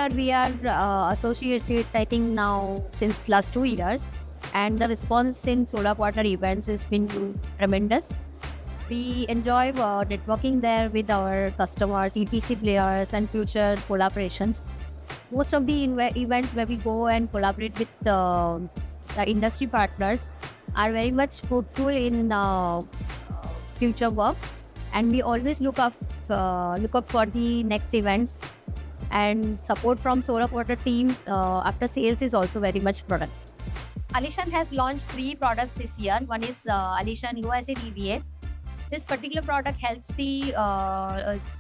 Water, we are associated, I think, now since last 2 years, and the response in Solar Water events has been tremendous. We enjoy networking there with our customers, EPC players, and future collaborations. Most of the events where we go and collaborate with the industry partners are very much fruitful in future work, and we always look up for the next events, and support from Solar Water team after sales is also very much product. Alishan has launched 3 products this year. One is Alishan Low Acid EVA. This particular product helps the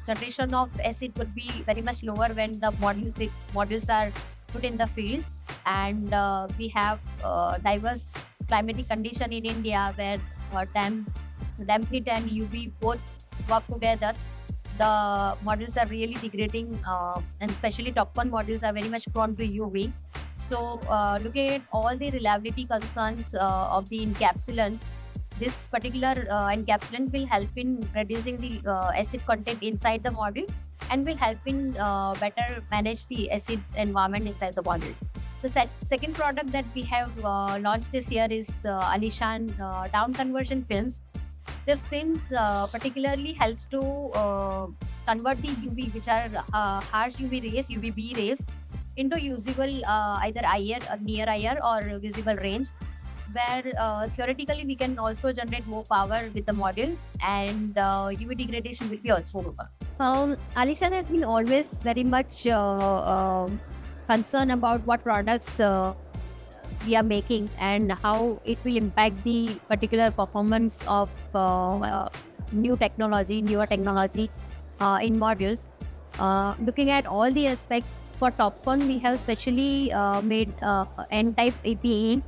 generation of acid would be very much lower when the modules are put in the field, and we have diverse climatic condition in India where damp heat and UV both work together. The modules are really degrading, and especially top one modules are very much prone to UV. So, looking at all the reliability concerns of the encapsulant, this particular encapsulant will help in reducing the acid content inside the module, and will help in better manage the acid environment inside the module. The second product that we have launched this year is Alishan down conversion films. This film particularly helps to convert the UV, which are harsh UV rays, UVB rays, into usable either IR or near IR or visible range, where theoretically we can also generate more power with the module, and UV degradation will be also lower. Alishan has been always very much concerned about what products we are making and how it will impact the particular performance of newer technology in modules. Looking at all the aspects for TOPCon, we have specially made N-type APE,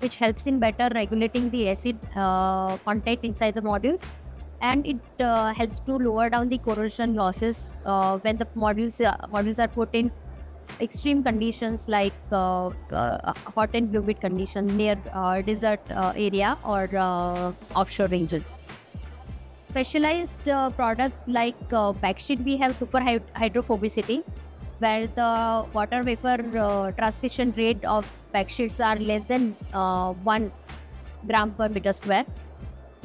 which helps in better regulating the acid content inside the module, and it helps to lower down the corrosion losses when the modules are put in extreme conditions like hot and humid condition near desert area or offshore regions. Specialized products like backsheet, we have super hydrophobicity, where the water vapor transmission rate of backsheets are less than 1 gram per meter square.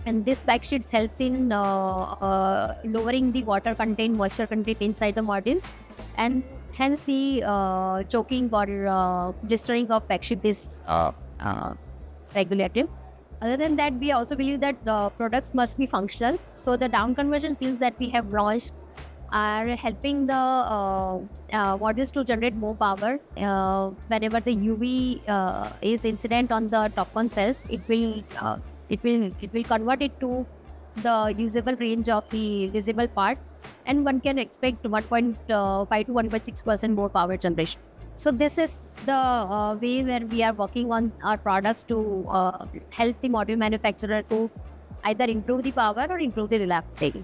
And this backsheets helps in lowering the water content, moisture content inside the module, and hence the choking or blistering of backsheet is regulative. Other than that, we also believe that products must be functional. So the down conversion films that we have launched are helping the modules to generate more power. Whenever the UV is incident on the TOPCon cells, it will convert it to the usable range of the visible part, and one can expect 1.5 to 1.6% more power generation. So this is the way where we are working on our products to help the module manufacturer to either improve the power or improve the reliability.